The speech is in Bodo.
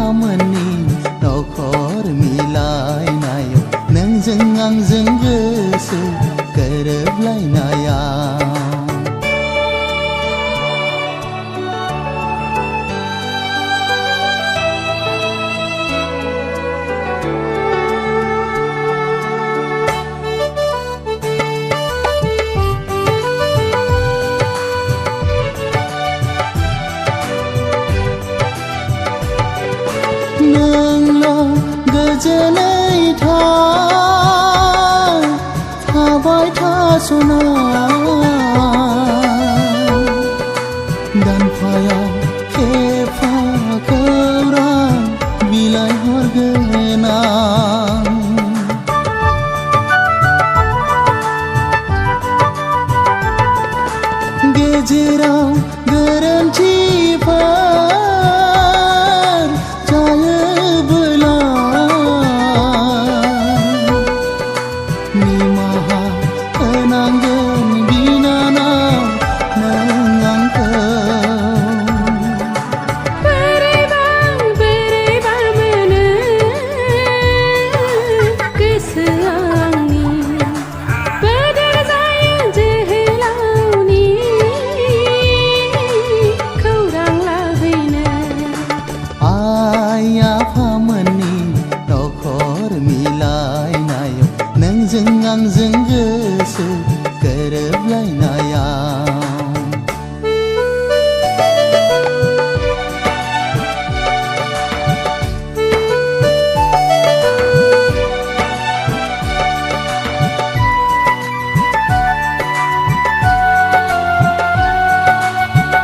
आफामोननि नखर मिलायनायाव नोंजों आंजों गोसो गोरोबलायनाया नोंल' गोजोनै थाबाय थास'ना दानफायाव खेबफा खौरां बिलाइ हरगोन आं गेजेराव गोरोन्थिफोर जायोबोला निमाहा होनांगोन बिनानाव नों आंखौ बोरैबा मोनो गोसोआ आंनि बोदोर जायो जोहोलावनि खौरां लाहैनो आइ आफामोननि नखर मिलायनायाव नोंजों आंजों गोसो गोरोबलायनाया